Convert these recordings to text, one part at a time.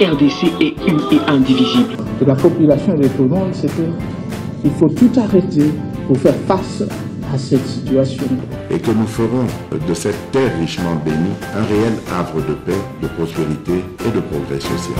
RDC est une et indivisible. Et la population et tout le monde, c'est qu'il faut tout arrêter pour faire face à cette situation. Et que nous ferons de cette terre richement bénie un réel havre de paix, de prospérité et de progrès social.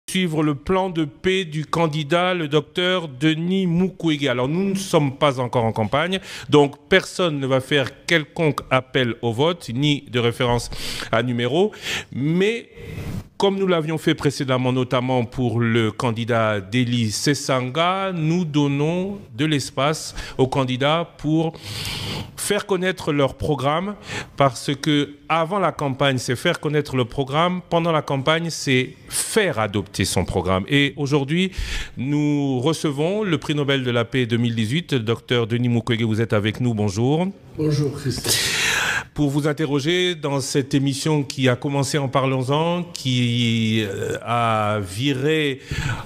Suivre le plan de paix du candidat, le docteur Denis Mukwege. Alors nous ne sommes pas encore en campagne, donc personne ne va faire quelconque appel au vote, ni de référence à numéro, mais comme nous l'avions fait précédemment, notamment pour le candidat Deli Sesanga, nous donnons de l'espace aux candidats pour faire connaître leur programme, parce que avant la campagne, c'est faire connaître le programme. Pendant la campagne, c'est faire adopter son programme. Et aujourd'hui, nous recevons le prix Nobel de la paix 2018, le docteur Denis Mukwege. Vous êtes avec nous. Bonjour. Bonjour, Christophe. Pour vous interroger dans cette émission qui a commencé en Parlons-en, qui a viré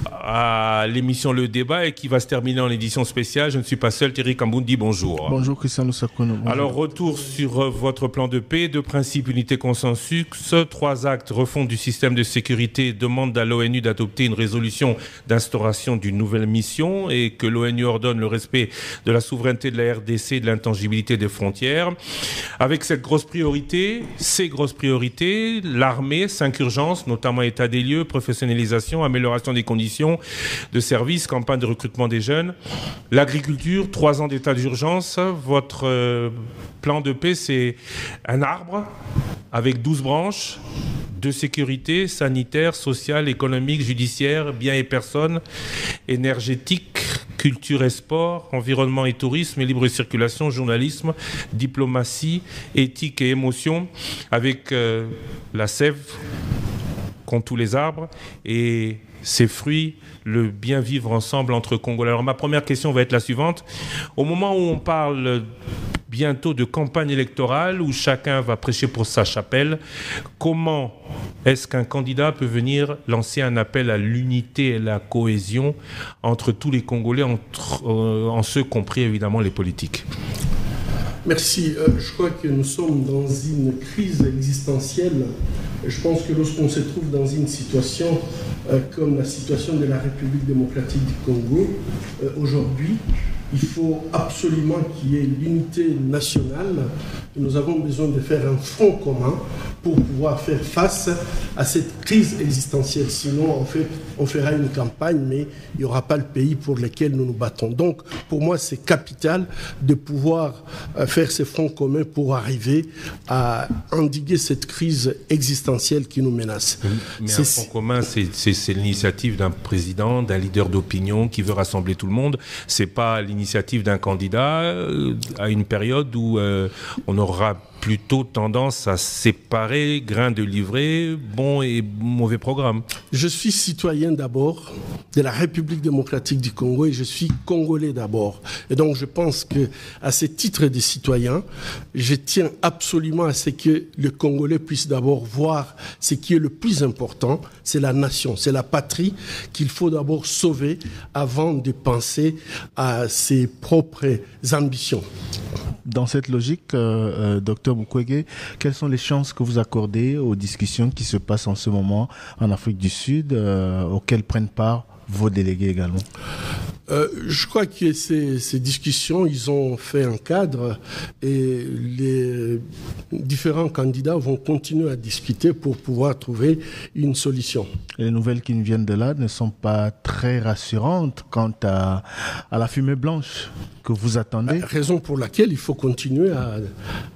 à l'émission Le Débat et qui va se terminer en édition spéciale. Je ne suis pas seul, Thierry Kambundi, bonjour. Bonjour, Christian Lusakono. Alors, retour sur votre plan de paix, 2 principes, unité, consensus, 3 actes, refonte du système de sécurité, demande à l'ONU d'adopter une résolution d'instauration d'une nouvelle mission et que l'ONU ordonne le respect de la souveraineté de la RDC et de l'intangibilité des frontières. Avec cette grosse priorité, ces grosses priorités, l'armée, 5 urgences, notamment état des lieux, professionnalisation, amélioration des conditions de service, campagne de recrutement des jeunes. L'agriculture, 3 ans d'état d'urgence. Votre plan de paix, c'est un arbre avec 12 branches de sécurité sanitaire, sociale, économique, judiciaire, biens et personnes, énergétique, culture et sport, environnement et tourisme, et libre circulation, journalisme, diplomatie, éthique et émotion, avec la sève contre tous les arbres et ses fruits, le bien vivre ensemble entre Congolais. Alors ma première question va être la suivante. Au moment où on parle bientôt de campagne électorale, où chacun va prêcher pour sa chapelle, comment est-ce qu'un candidat peut venir lancer un appel à l'unité et la cohésion entre tous les Congolais, en ceux compris évidemment les politiques? Merci. Je crois que nous sommes dans une crise existentielle. Je pense que lorsqu'on se trouve dans une situation comme la situation de la République démocratique du Congo, aujourd'hui, il faut absolument qu'il y ait l'unité nationale. Nous avons besoin de faire un front commun pour pouvoir faire face à cette crise existentielle. Sinon, en fait, on fera une campagne, mais il n'y aura pas le pays pour lequel nous nous battons. Donc, pour moi, c'est capital de pouvoir faire ce front commun pour arriver à endiguer cette crise existentielle qui nous menace. Mais un front commun, c'est l'initiative d'un président, d'un leader d'opinion qui veut rassembler tout le monde. C'est pas l'initiative d'un candidat à une période où on aura plutôt tendance à séparer grains de livret, bon et mauvais programme. Je suis citoyen d'abord de la République démocratique du Congo et je suis Congolais d'abord. Et donc je pense qu'à ce titre de citoyen, je tiens absolument à ce que le Congolais puisse d'abord voir ce qui est le plus important, c'est la nation, c'est la patrie qu'il faut d'abord sauver avant de penser à ses propres ambitions. Dans cette logique, Dr Mukwege, quelles sont les chances que vous accordez aux discussions qui se passent en ce moment en Afrique du Sud, auxquelles prennent part vos délégués également? Je crois que ces discussions, ils ont fait un cadre et les différents candidats vont continuer à discuter pour pouvoir trouver une solution. Les nouvelles qui nous viennent de là ne sont pas très rassurantes quant à la fumée blanche que vous attendez. Raison pour laquelle il faut continuer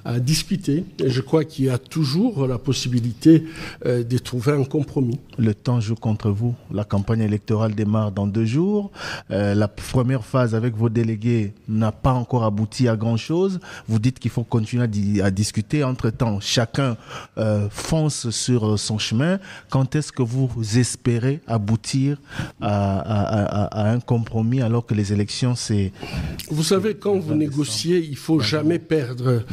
à discuter. Et je crois qu'il y a toujours la possibilité de trouver un compromis. Le temps joue contre vous. La campagne électorale démarre dans 2 jours. La la première phase avec vos délégués n'a pas encore abouti à grand-chose. Vous dites qu'il faut continuer à discuter. Entre-temps, chacun fonce sur son chemin. Quand est-ce que vous espérez aboutir à un compromis alors que les élections, c'est... Vous savez, quand vous négociez, il ne faut jamais perdre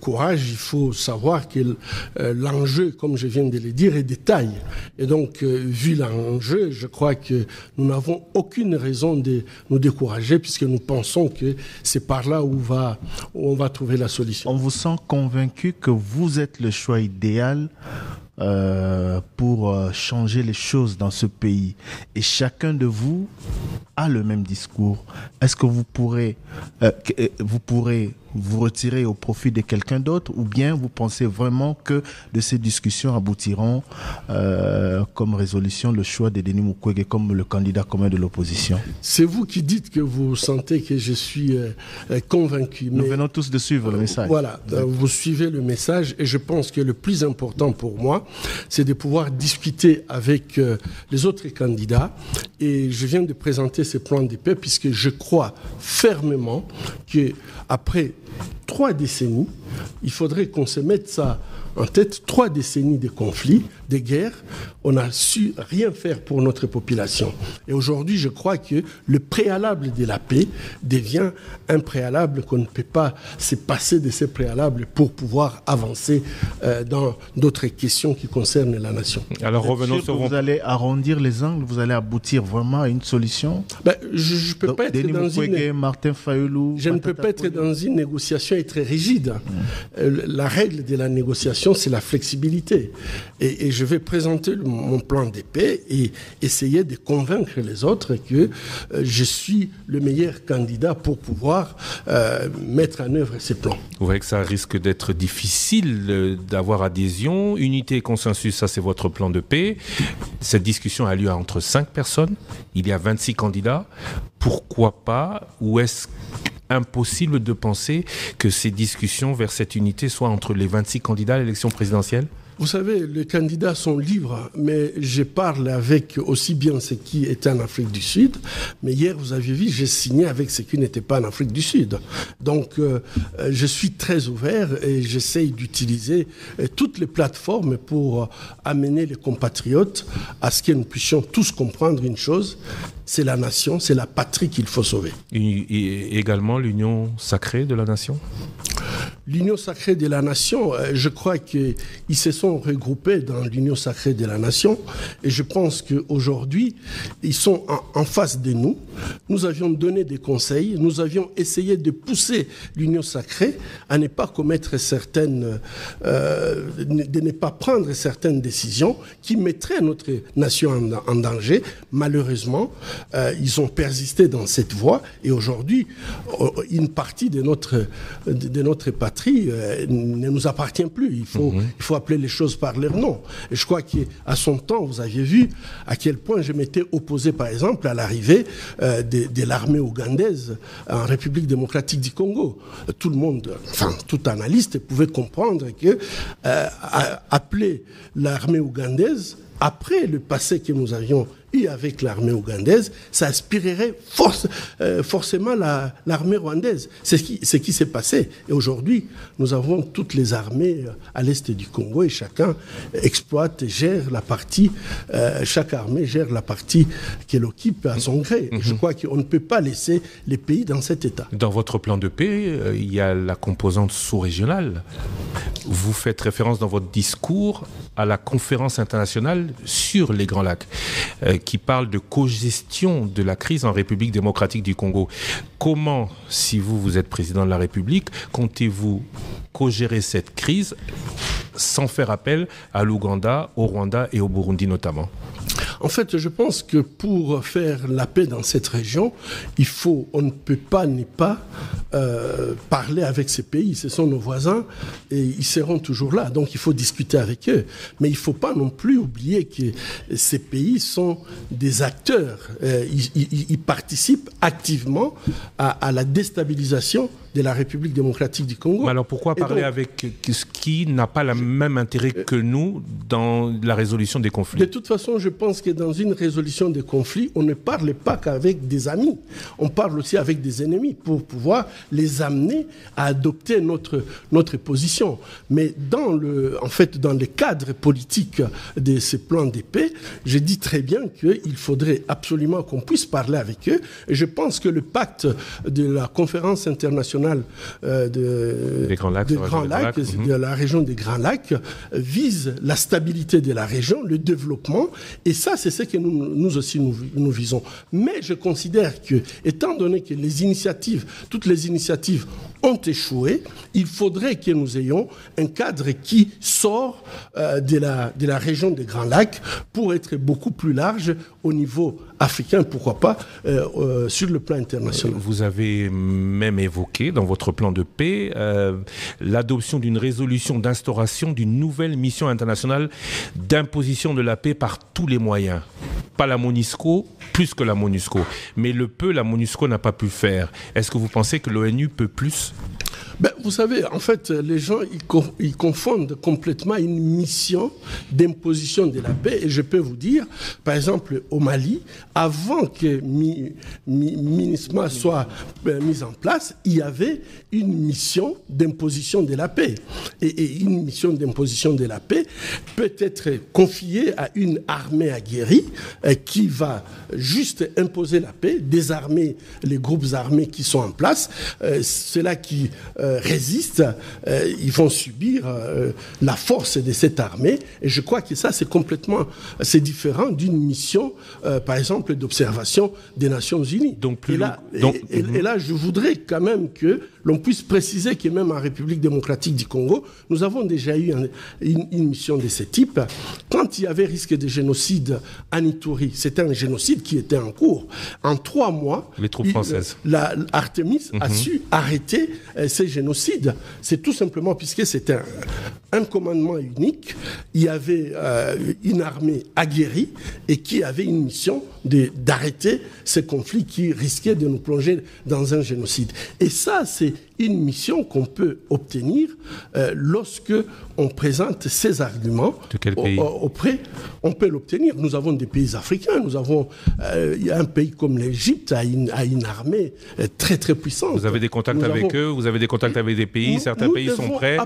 courage. Il faut savoir que l'enjeu, comme je viens de le dire, est de taille. Et donc, vu l'enjeu, je crois que nous n'avons aucune raison de nous décourager puisque nous pensons que c'est par là où on va trouver la solution. On vous sent convaincu que vous êtes le choix idéal pour changer les choses dans ce pays. Et chacun de vous a le même discours. Est-ce que vous pourrez vous retirer au profit de quelqu'un d'autre, ou bien vous pensez vraiment que de ces discussions aboutiront comme résolution le choix de Denis Mukwege comme le candidat commun de l'opposition? C'est vous qui dites que vous sentez que je suis convaincu. Nous venons tous de suivre le message. Voilà, vous suivez le message et je pense que le plus important pour moi, c'est de pouvoir discuter avec les autres candidats. Et je viens de présenter ce plan de paix puisque je crois fermement qu'après 3 décennies, il faudrait qu'on se mette ça en tête. 3 décennies de conflits, de guerres, on n'a su rien faire pour notre population. Et aujourd'hui, je crois que le préalable de la paix devient un préalable qu'on ne peut pas se passer de ces préalables pour pouvoir avancer dans d'autres questions qui concernent la nation. Alors revenons sur vous allez arrondir les angles, vous allez aboutir vraiment à une solution. Je ne peux pas être dans Martin Fayoulou, je ne peux pas être dans une négociation très rigide. La règle de la négociation, c'est la flexibilité. Et je vais présenter mon plan de paix et essayer de convaincre les autres que je suis le meilleur candidat pour pouvoir mettre en œuvre ces plans. Vous voyez que ça risque d'être difficile d'avoir adhésion. Unité et consensus, ça c'est votre plan de paix. Cette discussion a lieu entre 5 personnes. Il y a 26 candidats. Pourquoi pas? Ou est-ce impossible de penser que ces discussions vers cette unité soient entre les 26 candidats à l'élection présidentielle? Vous savez, les candidats sont libres, mais je parle avec aussi bien ce qui était en Afrique du Sud. Mais hier, vous avez vu, j'ai signé avec ce qui n'était pas en Afrique du Sud. Donc, je suis très ouvert et j'essaye d'utiliser toutes les plateformes pour amener les compatriotes à ce que nous puissions tous comprendre une chose. C'est la nation, c'est la patrie qu'il faut sauver. Et également l'union sacrée de la nation? L'union sacrée de la nation, je crois qu'ils se sont regroupés dans l'union sacrée de la nation et je pense qu'aujourd'hui, ils sont en face de nous. Nous avions donné des conseils, nous avions essayé de pousser l'union sacrée à ne pas commettre certaines, de ne pas prendre certaines décisions qui mettraient notre nation en danger. Malheureusement, ils ont persisté dans cette voie et aujourd'hui, une partie de notre patrie ne nous appartient plus. Il faut appeler les choses par leur nom. Et je crois qu'à son temps, vous aviez vu à quel point je m'étais opposé, par exemple, à l'arrivée de l'armée ougandaise en République démocratique du Congo. Tout le monde, enfin, tout analyste pouvait comprendre que appeler l'armée ougandaise, après le passé que nous avions eu avec l'armée ougandaise, ça inspirerait forcément l'armée rwandaise. C'est ce qui s'est passé. Et aujourd'hui, nous avons toutes les armées à l'est du Congo et chacun exploite et gère la partie, chaque armée gère la partie qu'elle occupe à son gré. Et je crois qu'on ne peut pas laisser les pays dans cet état. Dans votre plan de paix, il y a la composante sous-régionale. Vous faites référence dans votre discours à la conférence internationale sur les Grands Lacs, qui parle de co-gestion de la crise en République démocratique du Congo. Comment, si vous êtes président de la République, comptez-vous co-gérer cette crise sans faire appel à l'Ouganda, au Rwanda et au Burundi notamment? En fait, je pense que pour faire la paix dans cette région, on ne peut pas ne pas parler avec ces pays. Ce sont nos voisins et ils seront toujours là. Donc il faut discuter avec eux. Mais il ne faut pas non plus oublier que ces pays sont des acteurs. Ils participent activement à la déstabilisation de la République démocratique du Congo. Mais alors pourquoi parler avec ce qui n'a pas le même intérêt que nous dans la résolution des conflits? De toute façon, je pense que dans une résolution des conflits, on ne parle pas qu'avec des amis. On parle aussi avec des ennemis pour pouvoir les amener à adopter notre position. Mais dans le cadre politique de ces plans de paix, je dis très bien qu'il faudrait absolument qu'on puisse parler avec eux. Et je pense que le pacte de la conférence internationale des Grands Lacs, de la région des Grands Lacs, vise la stabilité de la région, le développement, et ça, c'est ce que nous aussi nous visons. Mais je considère que, étant donné que toutes les initiatives ont échoué, il faudrait que nous ayons un cadre qui sort de la région des Grands Lacs pour être beaucoup plus large au niveau africain, pourquoi pas, sur le plan international. Vous avez même évoqué dans votre plan de paix l'adoption d'une résolution d'instauration d'une nouvelle mission internationale d'imposition de la paix par tous les moyens. Pas la MONUSCO, plus que la MONUSCO. Mais la MONUSCO n'a pas pu faire. Est-ce que vous pensez que l'ONU peut plus ? Vous savez, en fait, les gens ils confondent complètement une mission d'imposition de la paix. Et je peux vous dire, par exemple, au Mali, avant que MINUSMA soit mise en place, il y avait une mission d'imposition de la paix. Et une mission d'imposition de la paix peut être confiée à une armée aguerrie qui va juste imposer la paix, désarmer les groupes armés qui sont en place. Ceux-là qui résistent, ils vont subir la force de cette armée. Et je crois que ça, c'est différent d'une mission, par exemple, d'observation des Nations Unies. Et là, je voudrais quand même que l'on puisse préciser que même en République démocratique du Congo, nous avons déjà eu une mission de ce type. Quand il y avait risque de génocide à Ituri, c'était un génocide qui était en cours. En 3 mois, les troupes françaises. Artemis a su arrêter ces génocides. C'est tout simplement puisque c'était un commandement unique. Il y avait une armée aguerrie et qui avait une mission d'arrêter ces conflits qui risquaient de nous plonger dans un génocide. Et ça, c'est une mission qu'on peut obtenir lorsque on présente ces arguments. De quel pays ? On peut l'obtenir. Nous avons des pays africains. Il y a un pays comme l'Égypte a une armée très très puissante. Vous avez des contacts avec eux, vous avez des contacts avec des pays, certains pays sont prêts.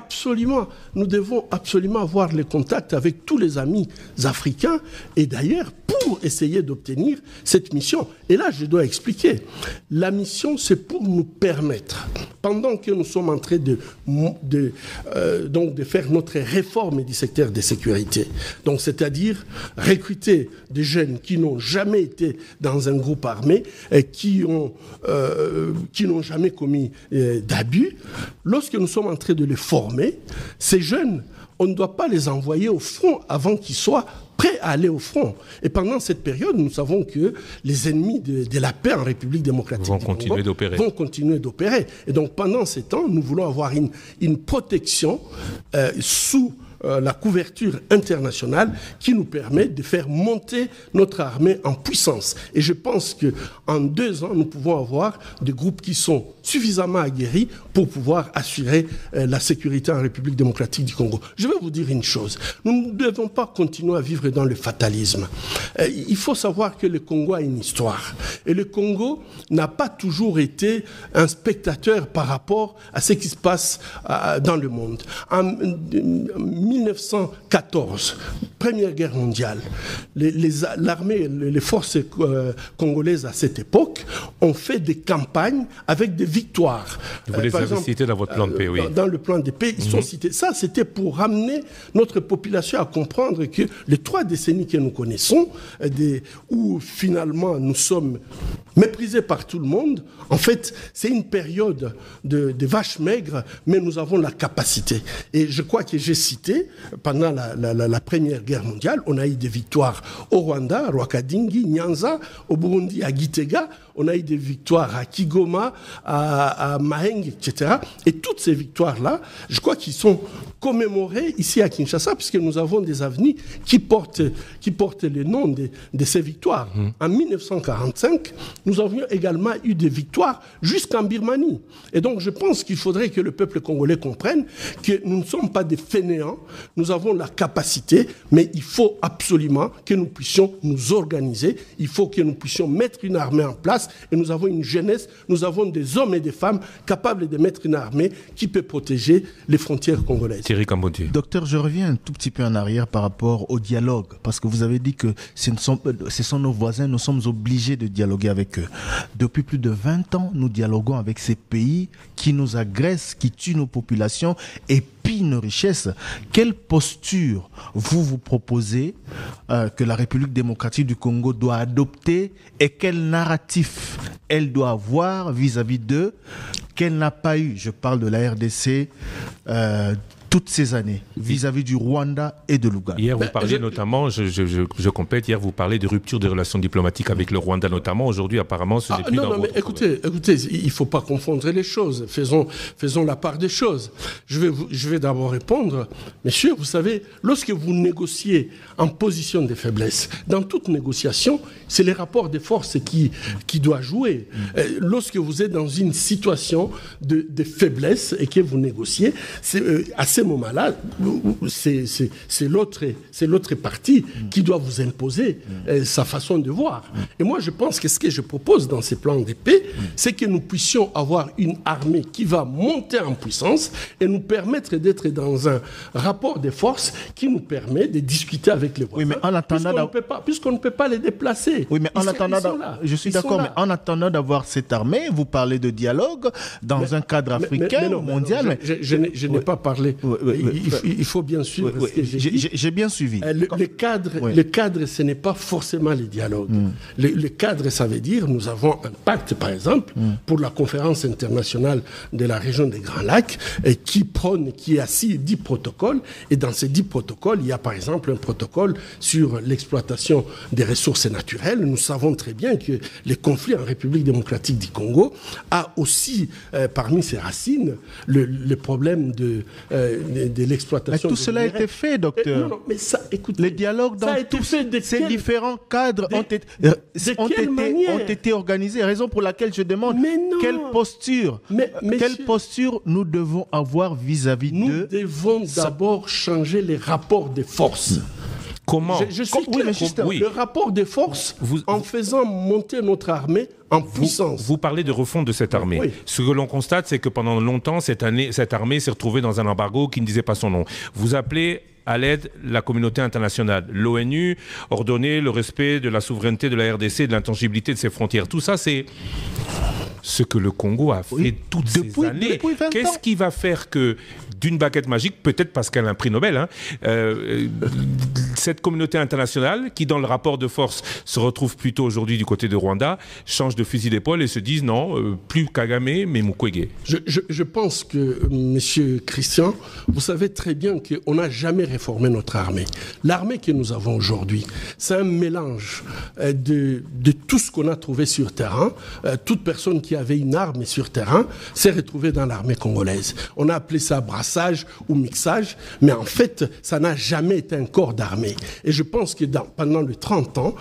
Nous devons absolument avoir les contacts avec tous les amis africains et d'ailleurs pour essayer d'obtenir cette mission. Et là, je dois expliquer. La mission, c'est pour nous permettre, pendant que nous sommes en train de faire notre réforme du secteur de sécurité, donc c'est-à-dire recruter des jeunes qui n'ont jamais été dans un groupe armé, qui n'ont jamais commis d'abus. Lorsque nous sommes en train de les former, ces jeunes, on ne doit pas les envoyer au front avant qu'ils soient prêts à aller au front. Et pendant cette période, nous savons que les ennemis de la paix en République démocratique vont continuer d'opérer. Et donc pendant ces temps, nous voulons avoir une protection sous la couverture internationale qui nous permet de faire monter notre armée en puissance. Et je pense qu'en 2 ans, nous pouvons avoir des groupes qui sont suffisamment aguerris pour pouvoir assurer la sécurité en République démocratique du Congo. Je vais vous dire une chose. Nous ne devons pas continuer à vivre dans le fatalisme. Il faut savoir que le Congo a une histoire. Et le Congo n'a pas toujours été un spectateur par rapport à ce qui se passe dans le monde. En 1914, Première Guerre mondiale, l'armée, les forces congolaises à cette époque ont fait des campagnes avec des victoires. Vous les avez cités dans votre plan de paix, oui. Dans le plan de paix, ils sont cités. Ça, c'était pour ramener notre population à comprendre que les 3 décennies que nous connaissons, où finalement nous sommes méprisés par tout le monde, en fait, c'est une période de vaches maigres, mais nous avons la capacité. Et je crois que j'ai cité, pendant la Première Guerre mondiale, on a eu des victoires au Rwanda, à Rwakadingi, Nyanza, au Burundi, à Gitega, on a eu des victoires à Kigoma, à Mahenge, etc. Et toutes ces victoires-là, je crois qu'ils sont commémorées ici à Kinshasa, puisque nous avons des avenues qui portent le nom célébrations de ces victoires. En 1945, nous avions également eu des victoires jusqu'en Birmanie. Et donc je pense qu'il faudrait que le peuple congolais comprenne que nous ne sommes pas des fainéants, nous avons la capacité, mais il faut absolument que nous puissions nous organiser, il faut que nous puissions mettre une armée en place, et nous avons une jeunesse, nous avons des hommes et des femmes capables de mettre une armée qui peut protéger les frontières congolaises. Thierry Cambondi. Docteur, je reviens un tout petit peu en arrière par rapport au dialogue, parce que vous avez dit que ce sont nos voisins, nous sommes obligés de dialoguer avec eux. Depuis plus de 20 ans, nous dialoguons avec ces pays qui nous agressent, qui tuent nos populations et pillent nos richesses. Quelle posture vous proposez que la République démocratique du Congo doit adopter et quel narratif elle doit avoir vis-à-vis d'eux qu'elle n'a pas eu? Je parle de la RDC toutes ces années vis-à-vis du Rwanda et de l'Ouganda. Hier, vous parliez notamment, je complète, hier vous parlez de rupture des relations diplomatiques avec le Rwanda notamment. Aujourd'hui, apparemment, ce n'est plus dans votre écoutez, il ne faut pas confondre les choses. Faisons la part des choses. Je vais d'abord répondre. Messieurs, vous savez, lorsque vous négociez en position de faiblesse, dans toute négociation, c'est les rapports de force qui doivent jouer. Lorsque vous êtes dans une situation de faiblesse et que vous négociez, à ce moment-là, c'est l'autre partie qui doit vous imposer sa façon de voir. Et moi, je pense que ce que je propose dans ces plans de paix, c'est que nous puissions avoir une armée qui va monter en puissance et nous permettre d'être dans un rapport de force qui nous permet de discuter avec les voisins. Oui, mais en attendant puisqu'on ne peut pas les déplacer. Oui, mais en attendant, je suis d'accord, mais en attendant d'avoir cette armée, vous parlez de dialogue dans un cadre africain, mondial. Je n'ai pas parlé. Il faut bien suivre ce que j'ai dit. J'ai bien suivi. Le cadre, ce n'est pas forcément les dialogues. Le cadre, ça veut dire, nous avons un pacte, par exemple, pour la conférence internationale de la région des Grands Lacs, qui assit 10 protocoles. Et dans ces 10 protocoles, il y a, par exemple, un protocole sur l'exploitation des ressources naturelles. Nous savons très bien que les conflits en République démocratique du Congo a aussi, parmi ses racines, le problème de l'exploitation. Mais tout cela a été fait, docteur. Non, mais ça, écoutez, les dialogues dans tous ces différents cadres ont été organisés. Raison pour laquelle je demande quelle posture nous devons avoir vis-à-vis d'eux. Nous devons d'abord changer les rapports de force. Comment? Je suis clair. Le rapport de force, en faisant monter notre armée en puissance. Vous parlez de refonte de cette armée. Oui. Ce que l'on constate, c'est que pendant longtemps, cette armée s'est retrouvée dans un embargo qui ne disait pas son nom. Vous appelez à l'aide la communauté internationale. L'ONU ordonnait le respect de la souveraineté de la RDC, de l'intangibilité de ses frontières. Tout ça, c'est ce que le Congo a fait toutes ces années. Qu'est-ce qui va faire que, d'une baguette magique, peut-être parce qu'elle a un prix Nobel, cette communauté internationale, qui dans le rapport de force se retrouve plutôt aujourd'hui du côté de Rwanda, change de fusil d'épaule et se disent non, plus Kagame, mais Mukwege. Je pense que, monsieur Christian, vous savez très bien qu'on n'a jamais réformé notre armée. L'armée que nous avons aujourd'hui, c'est un mélange de tout ce qu'on a trouvé sur terrain. Toute personne qui avait une arme sur terrain s'est retrouvée dans l'armée congolaise. On a appelé ça brassage ou mixage, mais en fait, ça n'a jamais été un corps d'armée. Et je pense que pendant les 30 ans,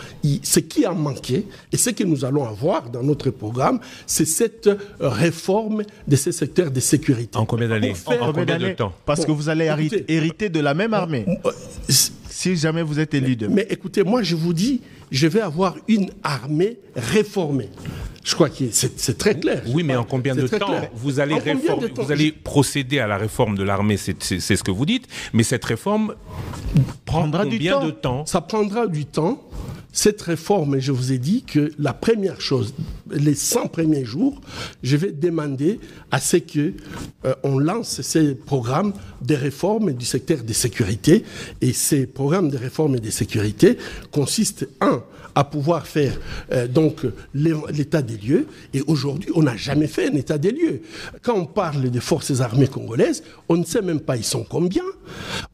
ce qui a manqué, et ce que nous allons avoir dans notre programme, c'est cette réforme de ces secteurs de sécurité. En combien d'années? En combien de temps? Parce que vous allez hériter de la même armée. Si jamais vous êtes élu demain. Mais écoutez, moi je vous dis, je vais avoir une armée réformée. Je crois que c'est très clair. Oui, mais en combien de temps vous allez procéder à la réforme de l'armée, c'est ce que vous dites, mais cette réforme prendra combien de temps? Ça prendra du temps. Cette réforme, je vous ai dit que la première chose, les 100 premiers jours, je vais demander à ce qu'on lance ces programmes de réforme du secteur de sécurité. Et ces programmes de réforme et de sécurité consistent, à pouvoir faire l'état des lieux. Et aujourd'hui, on n'a jamais fait un état des lieux. Quand on parle des forces armées congolaises, on ne sait même pas ils sont combien.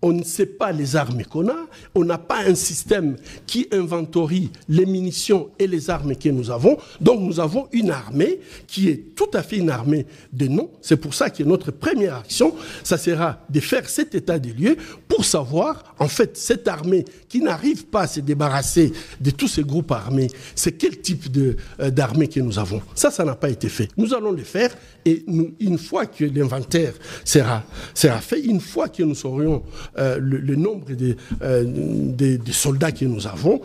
On ne sait pas les armes qu'on a. On n'a pas un système qui inventorie catégorie les munitions et les armes que nous avons. Donc nous avons une armée qui est tout à fait une armée de nom. C'est pour ça que notre première action, ça sera de faire cet état des lieux pour savoir, en fait, cette armée qui n'arrive pas à se débarrasser de tous ces groupes armés, c'est quel type d'armée que nous avons. Ça n'a pas été fait. Nous allons le faire et une fois que l'inventaire sera fait, une fois que nous saurons le nombre de soldats que nous avons,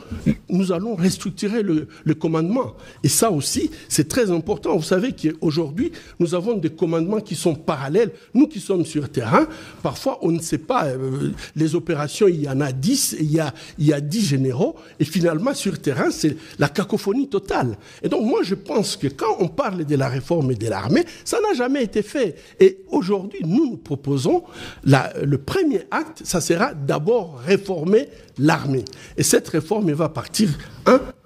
nous allons restructurer le commandement. Et ça aussi, c'est très important. Vous savez qu'aujourd'hui, nous avons des commandements qui sont parallèles. Nous qui sommes sur terrain, parfois on ne sait pas, les opérations, il y en a 10, il y a 10 généraux, et finalement sur terrain, c'est la cacophonie totale. Et donc moi je pense que quand on parle de la réforme de l'armée, ça n'a jamais été fait. Et aujourd'hui, nous proposons, le premier acte, ça sera d'abord réformer l'armée. Et cette réforme va partir,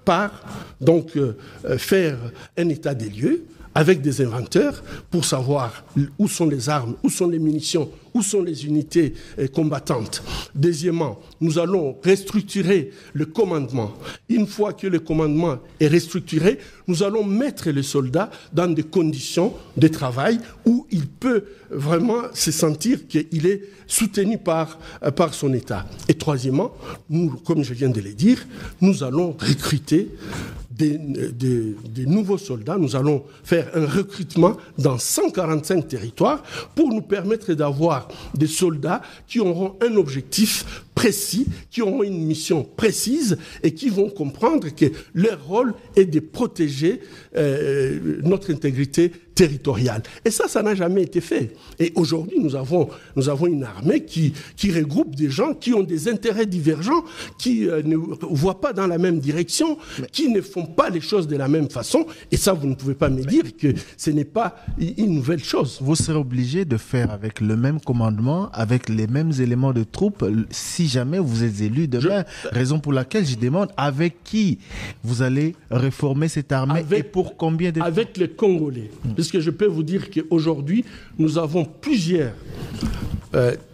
par faire un état des lieux avec des inventeurs pour savoir où sont les armes, où sont les munitions, où sont les unités combattantes. Deuxièmement, nous allons restructurer le commandement. Une fois que le commandement est restructuré, nous allons mettre les soldats dans des conditions de travail où il peut vraiment se sentir qu'il est soutenu par son État. Et troisièmement, nous, comme je viens de le dire, nous allons recruter des nouveaux soldats. Nous allons faire un recrutement dans 145 territoires pour nous permettre d'avoir des soldats qui auront un objectif précis, qui auront une mission précise et qui vont comprendre que leur rôle est de protéger notre intégrité territoriale. Et ça n'a jamais été fait. Et aujourd'hui, nous avons une armée qui regroupe des gens qui ont des intérêts divergents, qui ne voient pas dans la même direction, qui ne font pas les choses de la même façon. Et ça, vous ne pouvez pas me dire que ce n'est pas une nouvelle chose. Vous serez obligé de faire avec le même commandement, avec les mêmes éléments de troupes, si jamais vous êtes élu demain. Raison pour laquelle je demande avec qui vous allez réformer cette armée et pour combien de temps? Avec les Congolais. Puisque je peux vous dire qu'aujourd'hui, nous avons plusieurs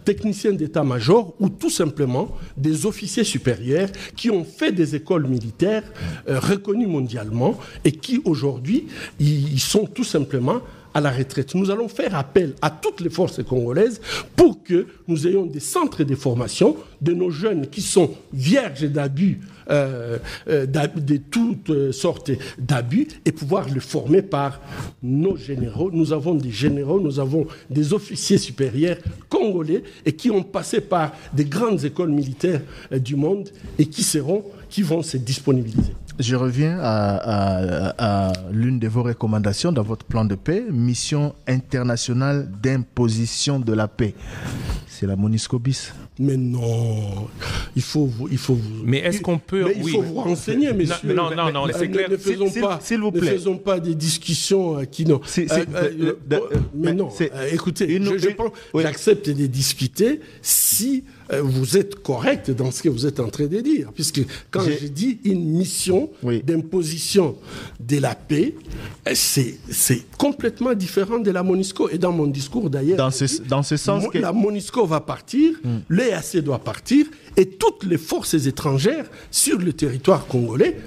techniciens d'état-major ou tout simplement des officiers supérieurs qui ont fait des écoles militaires reconnues mondialement et qui aujourd'hui, ils sont tout simplement à la retraite. Nous allons faire appel à toutes les forces congolaises pour que nous ayons des centres de formation de nos jeunes qui sont vierges d'abus, de toutes sortes d'abus, et pouvoir les former par nos généraux. Nous avons des généraux, nous avons des officiers supérieurs congolais et qui ont passé par des grandes écoles militaires du monde et qui vont se disponibiliser. Je reviens à l'une de vos recommandations dans votre plan de paix, mission internationale d'imposition de la paix. C'est la MONUSCO bis. Mais non, il faut vous. Mais est-ce qu'on peut... Mais il faut vous renseigner, messieurs. Non, c'est clair. S'il vous plaît. Ne faisons pas des discussions qui n'ont... mais non, écoutez, j'accepte de discuter si vous êtes correct dans ce que vous êtes en train de dire. Puisque quand j'ai dit une mission d'imposition de la paix, c'est complètement différent de la MONUSCO. Et dans mon discours d'ailleurs... Dans ce sens que... La MONUSCO va partir, l'EAC doit partir, et toutes les forces étrangères sur le territoire congolais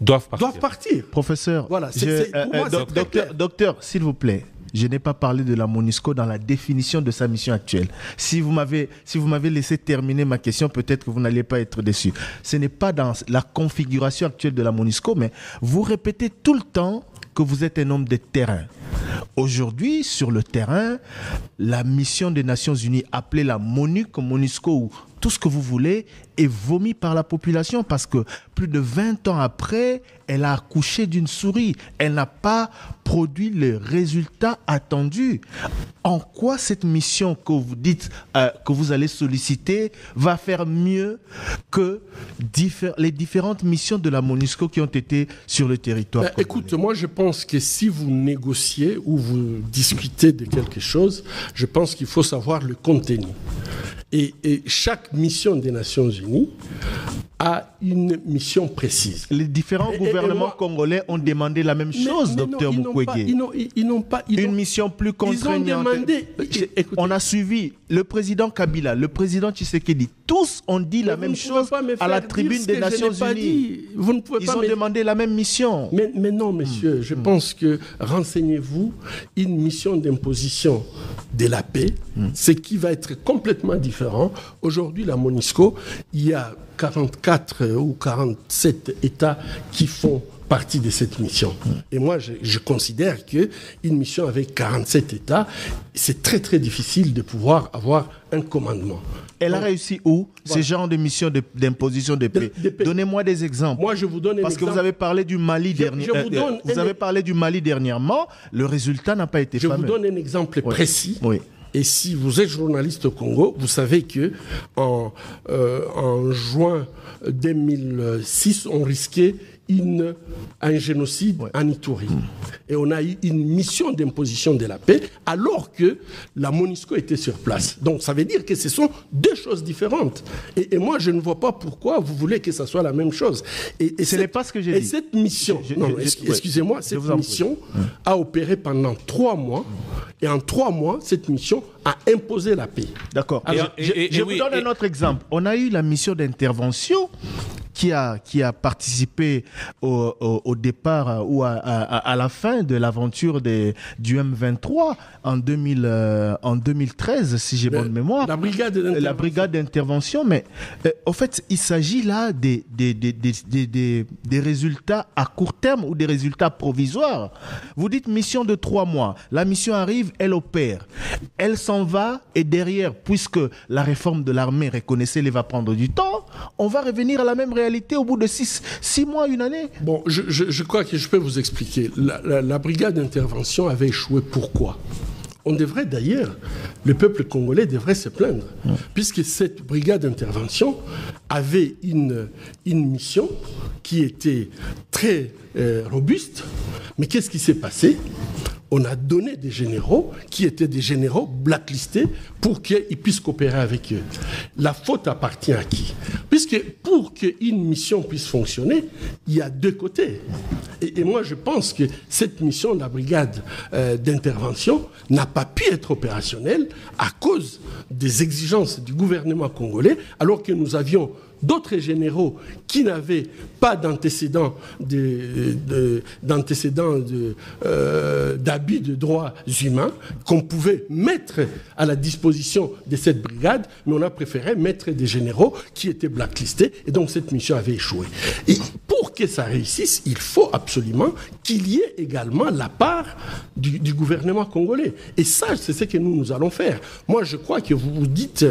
doivent partir. Professeur, voilà, docteur, s'il vous plaît, je n'ai pas parlé de la MONUSCO dans la définition de sa mission actuelle. Si vous m'avez laissé terminer ma question, peut-être que vous n'allez pas être déçu. Ce n'est pas dans la configuration actuelle de la MONUSCO, mais vous répétez tout le temps que vous êtes un homme de terrain. Aujourd'hui, sur le terrain, la mission des Nations Unies, appelée la MONUSCO ou tout ce que vous voulez, est vomi par la population parce que plus de 20 ans après, elle a accouché d'une souris. Elle n'a pas produit les résultats attendus. En quoi cette mission que vous dites que vous allez solliciter va faire mieux que les différentes missions de la MONUSCO qui ont été sur le territoire? Écoute, moi je pense que si vous négociez ou vous discutez de quelque chose, je pense qu'il faut savoir le contenu. Et chaque mission des Nations Unies a une mission précise. Les différents gouvernements congolais ont demandé la même chose, docteur Mukwege. Ils n'ont pas une mission plus contraignante. Ils ont demandé. On a suivi le président Kabila, le président Tshisekedi. Tous ont dit la même chose à la tribune des Nations Unies. Ils ont demandé la même mission. Mais non, messieurs, je pense que, renseignez-vous, une mission d'imposition de la paix, ce qui va être complètement différent. Aujourd'hui, la MONUSCO, il y a 44 ou 47 États qui font partie de cette mission. Et moi, je considère qu'une mission avec 47 États, c'est très très difficile de pouvoir avoir un commandement. Elle a réussi où, ce genre de mission d'imposition de paix? Donnez-moi des exemples. Moi, je vous donne un exemple. Parce que vous avez parlé du Mali dernièrement. Vous avez parlé du Mali dernièrement. Le résultat n'a pas été fameux. Je vous donne un exemple précis. Oui. Et si vous êtes journaliste au Congo, vous savez que en juin 2006, on risquait un génocide en Ituri. Et on a eu une mission d'imposition de la paix alors que la MONUSCO était sur place. Donc ça veut dire que ce sont deux choses différentes. Et moi, je ne vois pas pourquoi vous voulez que ça soit la même chose. Et ce n'est pas ce que j'ai dit. Et cette mission, excusez-moi, cette mission a opéré pendant 3 mois. Et en 3 mois, cette mission a imposé la paix. D'accord. Je vous donne un autre exemple. On a eu la mission d'intervention qui a participé au départ ou à la fin de l'aventure du M23 en 2013, si j'ai bonne mémoire. La brigade d'intervention. Mais au fait, il s'agit là des résultats à court terme ou des résultats provisoires. Vous dites mission de 3 mois. La mission arrive, elle opère. Elle s'en va et derrière, puisque la réforme de l'armée, reconnaissez-le, va prendre du temps, on va revenir à la même réalité au bout de 6 mois, 1 année. Bon, je crois que je peux vous expliquer. La brigade d'intervention avait échoué. Pourquoi ? On devrait d'ailleurs, le peuple congolais devrait se plaindre, puisque cette brigade d'intervention avait une mission qui était très robuste. Mais qu'est-ce qui s'est passé ? On a donné des généraux qui étaient des généraux blacklistés pour qu'ils puissent coopérer avec eux. La faute appartient à qui ? Puisque pour qu'une mission puisse fonctionner, il y a 2 côtés. Et moi, je pense que cette mission de la brigade d'intervention n'a pas pu être opérationnelle à cause des exigences du gouvernement congolais, alors que nous avions d'autres généraux qui n'avaient pas d'antécédents d'abus de droits humains qu'on pouvait mettre à la disposition de cette brigade, mais on a préféré mettre des généraux qui étaient blacklistés et donc cette mission avait échoué. Et pour que ça réussisse, il faut absolument qu'il y ait également la part du gouvernement congolais. Et ça, c'est ce que nous allons faire. Moi, je crois que vous vous dites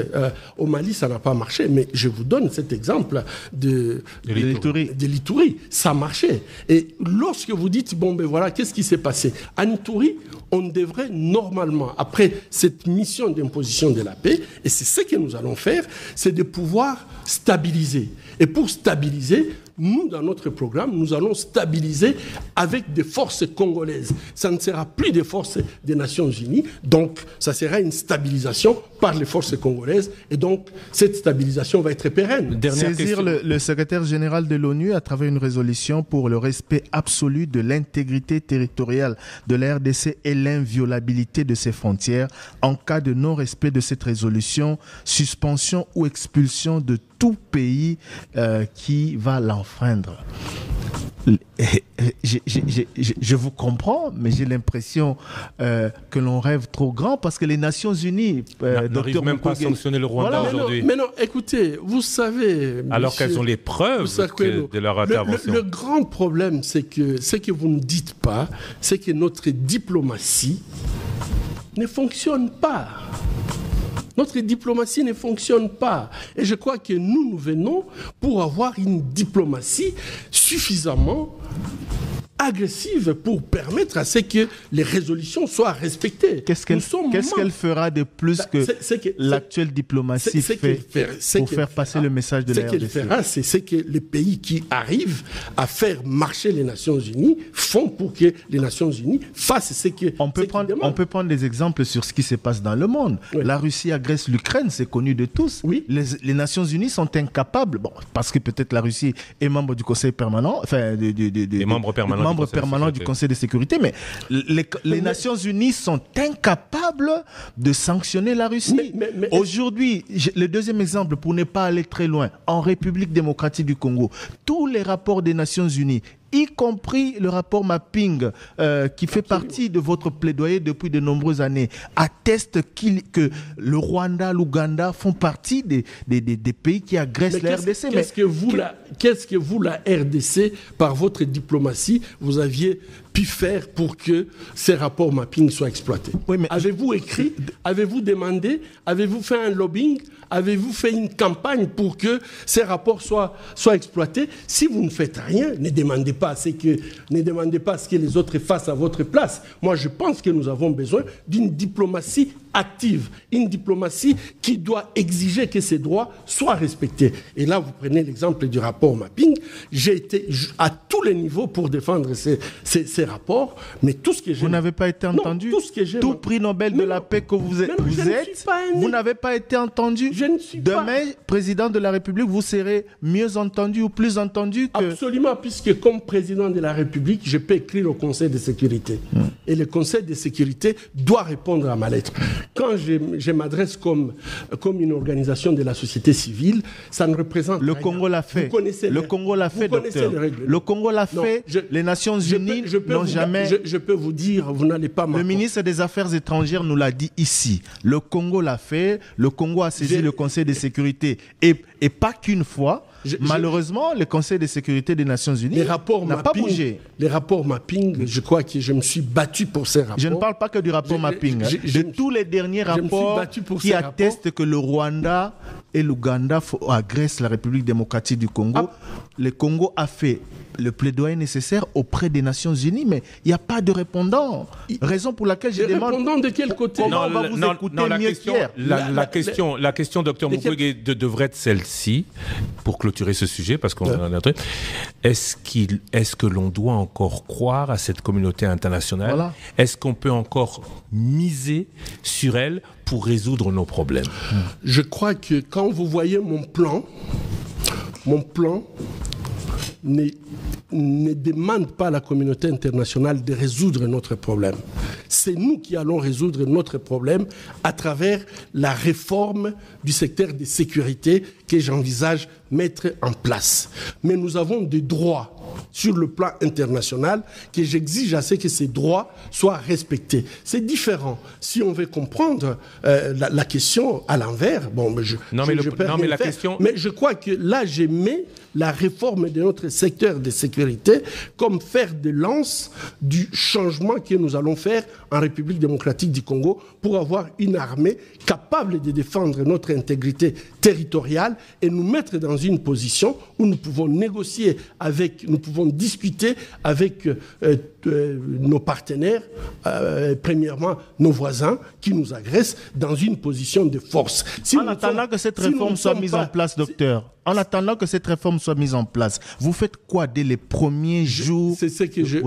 au Mali, ça n'a pas marché, mais je vous donne cet exemple de l'Ituri. Ça marchait. Et lorsque vous dites, bon, ben voilà, qu'est-ce qui s'est passé ? En Ituri, on devrait normalement, après cette mission d'imposition de la paix, et c'est ce que nous allons faire, c'est de pouvoir stabiliser. Et pour stabiliser, nous, dans notre programme, nous allons stabiliser avec des forces congolaises. Ça ne sera plus des forces des Nations Unies, donc ça sera une stabilisation par les forces congolaises, et donc cette stabilisation va être pérenne. Saisir le secrétaire général de l'ONU à travers une résolution pour le respect absolu de l'intégrité territoriale de la RDC et l'inviolabilité de ses frontières. En cas de non-respect de cette résolution, suspension ou expulsion de tout pays qui va l'enfreindre. Je vous comprends, mais j'ai l'impression que l'on rêve trop grand parce que les Nations Unies n'arrivent même pas à sanctionner le Rwanda aujourd'hui. Mais non, écoutez, vous savez... Alors qu'elles ont les preuves de leur intervention. Le grand problème, c'est que ce que vous ne dites pas, c'est que notre diplomatie ne fonctionne pas. Notre diplomatie ne fonctionne pas. Et je crois que nous venons pour avoir une diplomatie suffisamment agressive pour permettre à ce que les résolutions soient respectées. Qu'est-ce qu'elle fera de plus que l'actuelle diplomatie fait pour faire passer le message de la RDC? Ce qu'elle fera, c'est ce que les pays qui arrivent à faire marcher les Nations Unies font pour que les Nations Unies fassent ce que on peut prendre des exemples sur ce qui se passe dans le monde. Oui. La Russie agresse l'Ukraine, c'est connu de tous. Oui. Les Nations Unies sont incapables, parce que peut-être la Russie est membre du Conseil permanent, membre permanent du Conseil de sécurité, mais les Nations Unies sont incapables de sanctionner la Russie. Aujourd'hui, le deuxième exemple, pour ne pas aller très loin, en République démocratique du Congo, tous les rapports des Nations Unies, y compris le rapport Mapping, qui fait partie de votre plaidoyer depuis de nombreuses années, atteste que le Rwanda, l'Ouganda font partie des pays qui agressent la RDC. Qu'est-ce que vous, la RDC, par votre diplomatie, vous aviez pu faire pour que ces rapports Mapping soient exploités? Oui, mais avez-vous écrit? Avez-vous demandé? Avez-vous fait un lobbying? Avez-vous fait une campagne pour que ces rapports soient exploités? Si vous ne faites rien, ne demandez pas à ce que les autres fassent à votre place. Moi, je pense que nous avons besoin d'une diplomatie active, une diplomatie qui doit exiger que ces droits soient respectés. Et là, vous prenez l'exemple du rapport Mapping. J'ai été à tous les niveaux pour défendre ces rapports, mais tout ce que j'ai... Vous n'avez pas été entendu? Tout ce que j'ai... Tout prix Nobel de la paix que vous êtes, vous n'avez pas été entendu? Je ne suis pas... Demain, président de la République, vous serez mieux entendu ou plus entendu que... Absolument, puisque comme président de la République, je peux écrire au Conseil de sécurité. Et le Conseil de sécurité doit répondre à ma lettre. Quand je m'adresse comme une organisation de la société civile, ça ne représente le rien. Congo l'a fait. Le Congo l'a fait, docteur. Le Congo l'a fait. Les Nations Unies n'ont jamais... Je peux vous dire, vous n'allez pas m'entendre. Le ministre des Affaires étrangères nous l'a dit ici. Le Congo l'a fait. Le Congo a saisi le Conseil de sécurité. Et pas qu'une fois. Malheureusement, le Conseil de sécurité des Nations Unies n'a pas bougé. Les rapports Mapping, je crois que je me suis battu pour ces rapports. Je ne parle pas que du rapport Mapping. De tous les derniers rapports qui attestent que le Rwanda et l'Ouganda agressent la République démocratique du Congo. Le Congo a fait le plaidoyer nécessaire auprès des Nations Unies, mais il n'y a pas de répondant. Raison pour laquelle je demande... Répondant de quel côté? Comment on va vous écouter mieux qu'hier? La question, docteur Mukwege, devrait être celle-ci, pour clôturer ce sujet, parce qu'on en a un truc. Est-ce que l'on doit encore croire à cette communauté internationale? Voilà. Est-ce qu'on peut encore miser sur elle pour résoudre nos problèmes? Je crois que quand vous voyez mon plan ne demande pas à la communauté internationale de résoudre notre problème. C'est nous qui allons résoudre notre problème à travers la réforme du secteur de sécurité que j'envisage mettre en place. Mais nous avons des droits sur le plan international que j'exige à ce que ces droits soient respectés. C'est différent. Si on veut comprendre la question à l'envers, mais je crois que là, je mets la réforme de notre secteur de sécurité comme fer de lance du changement que nous allons faire en République démocratique du Congo pour avoir une armée capable de défendre notre intégrité territoriale et nous mettre dans une position où nous pouvons négocier nous pouvons discuter avec nos partenaires, premièrement nos voisins qui nous agressent dans une position de force. En attendant que cette réforme soit mise en place, docteur, en attendant que cette réforme soit mise en place, vous faites quoi dès les premiers jours? C'est ce que je...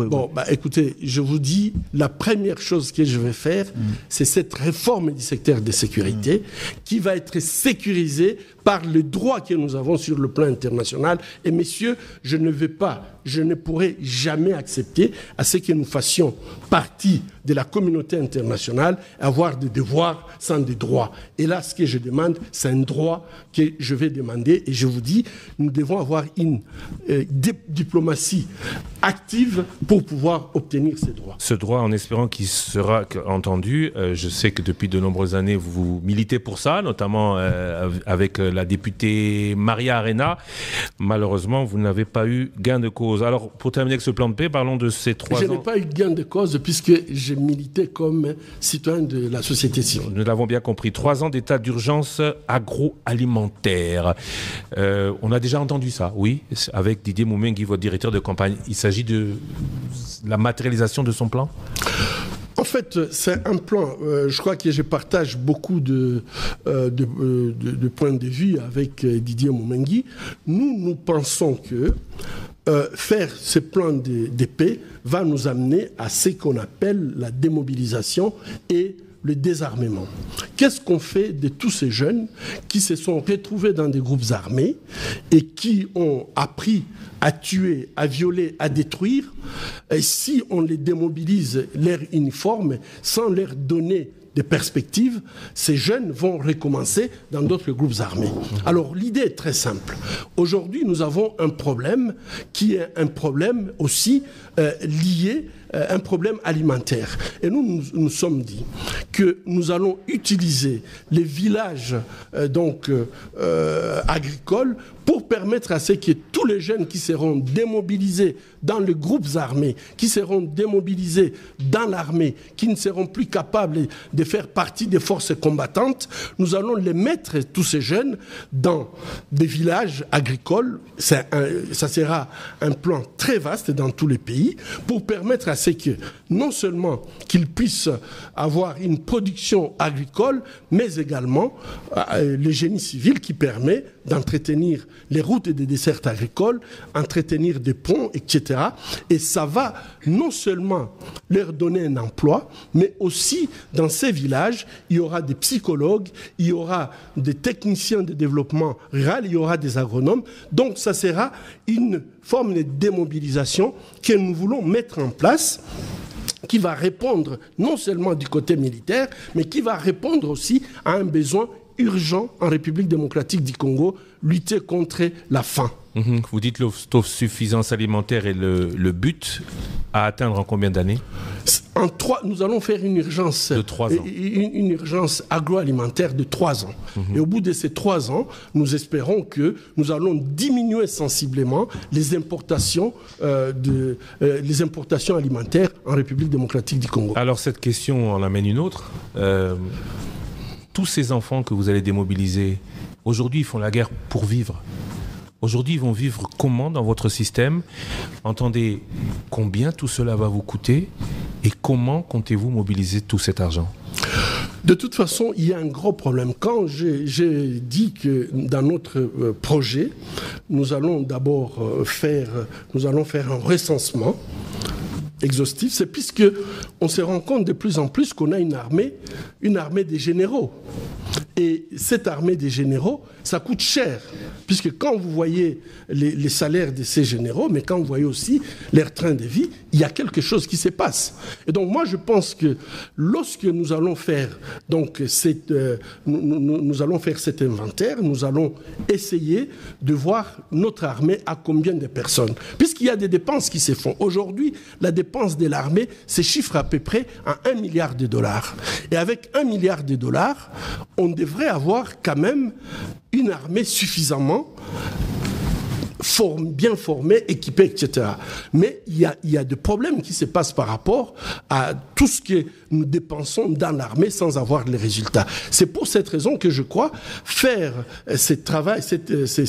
écoutez, je vous dis, la première chose que je vais faire, c'est cette réforme du secteur de sécurité qui va être sécurisée par le droit que nous avons sur le plan international. Et messieurs, je ne pourrai jamais accepter à ce que nous fassions partie de la communauté internationale, avoir des devoirs sans des droits. Et là, ce que je demande, c'est un droit que je vais demander. Et je vous dis, nous devons avoir une diplomatie active pour pouvoir obtenir ces droits. Ce droit, en espérant qu'il sera entendu. Je sais que depuis de nombreuses années, vous militez pour ça, notamment avec la députée Maria Arena. Malheureusement, vous n'avez pas eu gain de cause. Alors, pour terminer avec ce plan de paix, parlons de ces 3 ans. Je n'ai pas eu gain de cause puisque j'ai milité comme citoyen de la société civile. Nous l'avons bien compris. 3 ans d'état d'urgence agroalimentaire. On a déjà entendu ça, oui, avec Didier Moumengi, votre directeur de campagne. Il s'agit s'agit de la matérialisation de son plan? En fait, c'est un plan. Je crois que je partage beaucoup de points de vue avec Didier Moumengi. Nous pensons que faire ce plan de paix va nous amener à ce qu'on appelle la démobilisation et le désarmement. Qu'est-ce qu'on fait de tous ces jeunes qui se sont retrouvés dans des groupes armés et qui ont appris à tuer, à violer, à détruire, et si on les démobilise, leur uniforme, sans leur donner des perspectives, ces jeunes vont recommencer dans d'autres groupes armés. Alors l'idée est très simple. Aujourd'hui, nous avons un problème qui est un problème aussi lié un problème alimentaire. Et nous sommes dit que nous allons utiliser les villages agricoles pour permettre à ce que tous les jeunes qui seront démobilisés dans les groupes armés, qui seront démobilisés dans l'armée, qui ne seront plus capables de faire partie des forces combattantes, nous allons les mettre, tous ces jeunes, dans des villages agricoles. Ça sera un plan très vaste dans tous les pays pour permettre à ce que, non seulement qu'ils puissent avoir une production agricole, mais également le génie civil qui permet d'entretenir les routes et des dessertes agricoles, entretenir des ponts, etc. Et ça va non seulement leur donner un emploi, mais aussi dans ces villages, il y aura des psychologues, il y aura des techniciens de développement rural, il y aura des agronomes. Donc ça sera une forme de démobilisation que nous voulons mettre en place, qui va répondre non seulement du côté militaire, mais qui va répondre aussi à un besoin urgent en République démocratique du Congo, lutter contre la faim. Vous dites l'autosuffisance alimentaire est le but à atteindre en combien d'années? Nous allons faire une urgence de 3 ans. Une urgence agroalimentaire de 3 ans. Et au bout de ces 3 ans, nous espérons que nous allons diminuer sensiblement les importations alimentaires en République démocratique du Congo. Alors cette question en amène une autre. Tous ces enfants que vous allez démobiliser, aujourd'hui ils font la guerre pour vivre. Aujourd'hui, ils vont vivre comment dans votre système? Entendez, combien tout cela va vous coûter et comment comptez-vous mobiliser tout cet argent? De toute façon, il y a un gros problème. Quand j'ai dit que dans notre projet, nous allons d'abord faire un recensement exhaustif, c'est puisque on se rend compte de plus en plus qu'on a une armée des généraux. Et cette armée des généraux, ça coûte cher, puisque quand vous voyez les salaires de ces généraux, mais quand vous voyez aussi leur train de vie, il y a quelque chose qui se passe. Et donc moi, je pense que lorsque nous allons faire cet inventaire, nous allons essayer de voir notre armée à combien de personnes. Puisqu'il y a des dépenses qui se font. Aujourd'hui, la dépense de l'armée se chiffre à peu près à $1 milliard. Et avec $1 milliard, on devrait avoir quand même une armée suffisamment bien formée, équipée, etc. Mais il y a des problèmes qui se passent par rapport à tout ce que nous dépensons dans l'armée sans avoir les résultats. C'est pour cette raison que je crois faire ce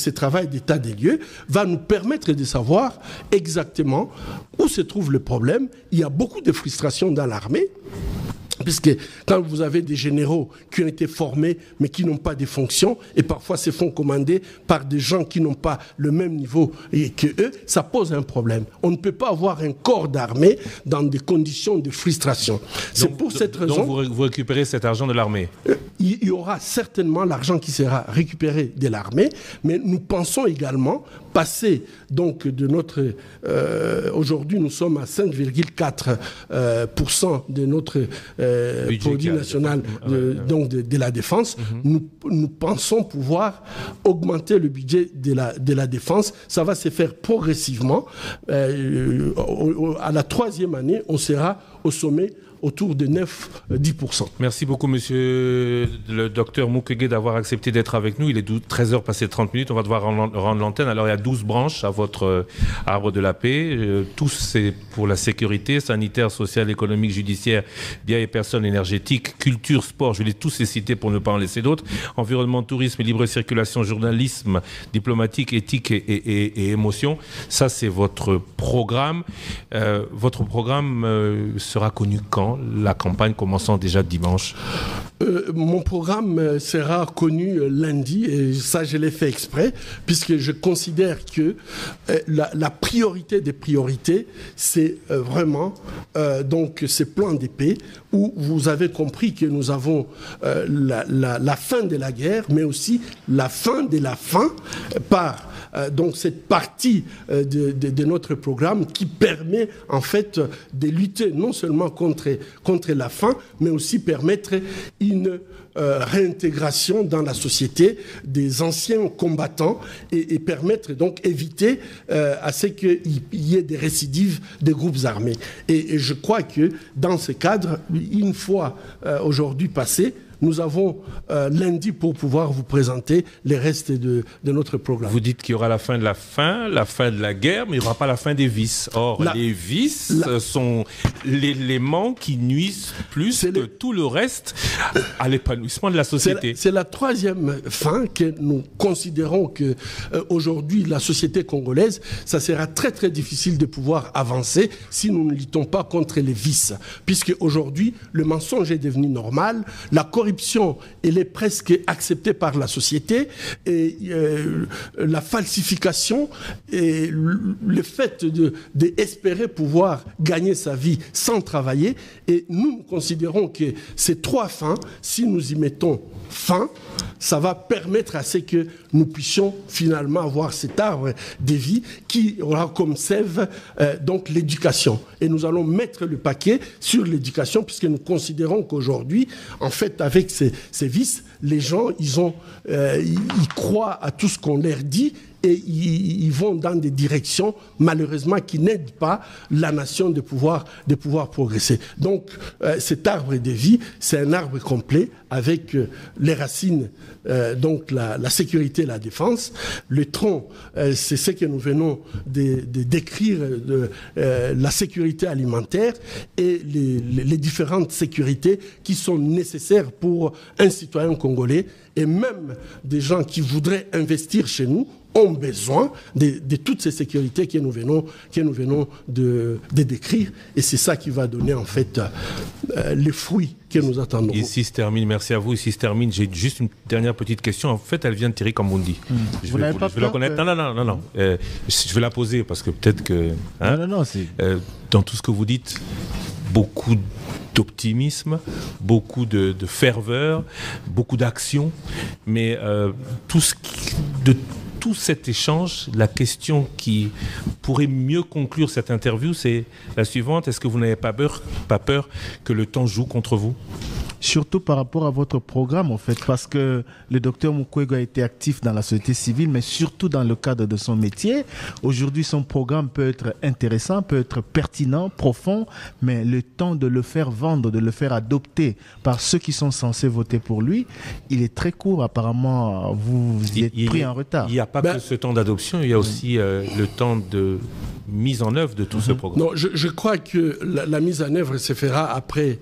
travail d'état des lieux va nous permettre de savoir exactement où se trouve le problème. Il y a beaucoup de frustration dans l'armée. Puisque quand vous avez des généraux qui ont été formés mais qui n'ont pas de fonctions et parfois se font commander par des gens qui n'ont pas le même niveau que eux, ça pose un problème. On ne peut pas avoir un corps d'armée dans des conditions de frustration. C'est pour cette raison... Donc vous récupérez cet argent de l'armée? Il y aura certainement l'argent qui sera récupéré de l'armée, mais nous pensons également passer donc de notre... aujourd'hui, nous sommes à 5,4% de notre produit national de la défense. Nous pensons pouvoir augmenter le budget de la défense. Ça va se faire progressivement. À la 3e année, on sera au sommet autour de 9-10%. Merci beaucoup, monsieur le docteur Mukwege, d'avoir accepté d'être avec nous. Il est 13h passé 30 minutes. On va devoir rendre l'antenne. Alors, il y a 12 branches à votre arbre de la paix. Tous, c'est pour la sécurité sanitaire, sociale, économique, judiciaire, biens et personnes, énergétique, culture, sport. Je vais tous les citer pour ne pas en laisser d'autres. Environnement, tourisme, libre circulation, journalisme, diplomatique, éthique et émotion. Ça, c'est votre programme. Votre programme sera connu quand? La campagne commençant déjà dimanche. Mon programme sera connu lundi, et ça je l'ai fait exprès, puisque je considère que la priorité des priorités, c'est vraiment donc ces plans d'épée, où vous avez compris que nous avons la fin de la guerre, mais aussi la fin de la faim, par donc cette partie de notre programme qui permet en fait de lutter non seulement contre la faim, mais aussi permettre une réintégration dans la société des anciens combattants et permettre donc éviter à ce qu'il y ait des récidives des groupes armés. Et je crois que dans ce cadre, une fois aujourd'hui passé, nous avons lundi pour pouvoir vous présenter les restes de notre programme. Vous dites qu'il y aura la fin de la faim, la fin de la guerre, mais il n'y aura pas la fin des vices. Or, les vices sont l'élément qui nuisent plus que tout le reste à l'épanouissement de la société. C'est la troisième fin que nous considérons que aujourd'hui la société congolaise, ça sera très très difficile de pouvoir avancer si nous ne luttons pas contre les vices. Puisque aujourd'hui, le mensonge est devenu normal, la corruption, elle est presque acceptée par la société, et la falsification et le fait d'espérer pouvoir gagner sa vie sans travailler. Et nous considérons que ces trois fins, si nous y mettons fin, ça va permettre à ce que nous puissions finalement avoir cet arbre de vie qui aura comme sève donc l'éducation. Et nous allons mettre le paquet sur l'éducation, puisque nous considérons qu'aujourd'hui, en fait, avec ces vices, les gens, ils croient à tout ce qu'on leur dit, et ils vont dans des directions, malheureusement, qui n'aident pas la nation de pouvoir progresser. Donc, cet arbre de vie, c'est un arbre complet avec les racines, donc la sécurité et la défense. Le tronc, c'est ce que nous venons de décrire, la sécurité alimentaire et les différentes sécurités qui sont nécessaires pour un citoyen congolais, et même des gens qui voudraient investir chez nous ont besoin de toutes ces sécurités que nous venons de décrire, et c'est ça qui va donner en fait les fruits que nous attendons. Ici se termine, merci à vous. Ici se termine, j'ai juste une dernière petite question. En fait, elle vient de Thierry Kambundi. Je vais la connaître. Non. Je vais la poser parce que peut-être que... dans tout ce que vous dites, beaucoup d'optimisme, beaucoup de ferveur, beaucoup d'action, mais tout cet échange, la question qui pourrait mieux conclure cette interview, c'est la suivante. Est-ce que vous n'avez pas peur que le temps joue contre vous? Surtout par rapport à votre programme, en fait, parce que le docteur Mukwege a été actif dans la société civile, mais surtout dans le cadre de son métier. Aujourd'hui, son programme peut être intéressant, peut être pertinent, profond, mais le temps de le faire vendre, de le faire adopter par ceux qui sont censés voter pour lui, il est très court. Apparemment, vous y êtes pris en retard. Il n'y a pas que ce temps d'adoption, il y a aussi le temps de mise en œuvre de tout ce programme. Non, je crois que la mise en œuvre se fera après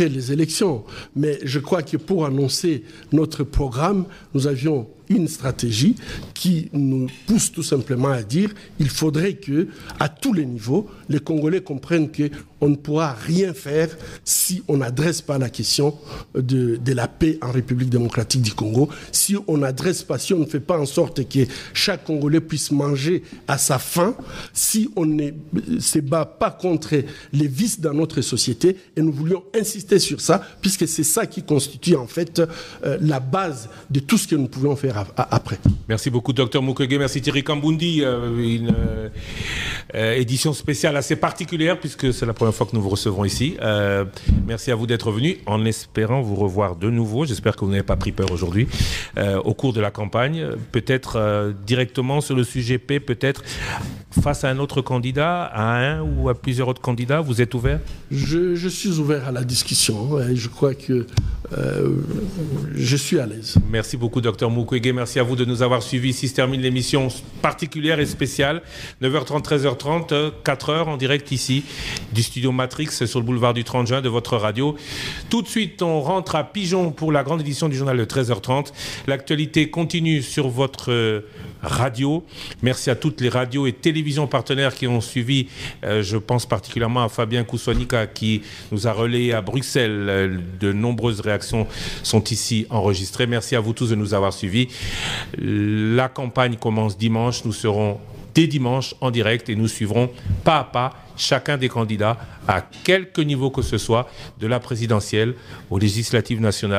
les élections. Mais je crois que pour annoncer notre programme, nous avions une stratégie qui nous pousse tout simplement à dire qu'il faudrait que, à tous les niveaux, les Congolais comprennent qu'on ne pourra rien faire si on n'adresse pas la question de la paix en République démocratique du Congo, si on ne fait pas en sorte que chaque Congolais puisse manger à sa faim, si on ne se bat pas contre les vices dans notre société. Et nous voulions insister sur ça, puisque c'est ça qui constitue en fait la base de tout ce que nous pouvons faire après. Merci beaucoup, Dr Mukwege. Merci Thierry Kambundi. Édition spéciale assez particulière puisque c'est la première fois que nous vous recevons ici. Merci à vous d'être venus en espérant vous revoir de nouveau. J'espère que vous n'avez pas pris peur aujourd'hui au cours de la campagne. Peut-être directement sur le sujet paix, peut-être face à un autre candidat, à un ou à plusieurs autres candidats. Vous êtes ouvert? Je suis ouvert à la discussion et je crois que je suis à l'aise. Merci beaucoup, Dr Mukwege. Merci à vous de nous avoir suivis. Ici se termine l'émission particulière et spéciale. 9h30, 13h30, 4h en direct ici du studio Matrix sur le boulevard du 30 juin de votre radio. Tout de suite, on rentre à Pigeon pour la grande édition du journal de 13h30. L'actualité continue sur votre radio. Merci à toutes les radios et télévisions partenaires qui ont suivi. Je pense particulièrement à Fabien Koussonika qui nous a relayé à Bruxelles. De nombreuses réactions sont ici enregistrées. Merci à vous tous de nous avoir suivis. La campagne commence dimanche. Nous serons dès dimanche en direct et nous suivrons pas à pas chacun des candidats à quelque niveau que ce soit, de la présidentielle aux législatives nationales.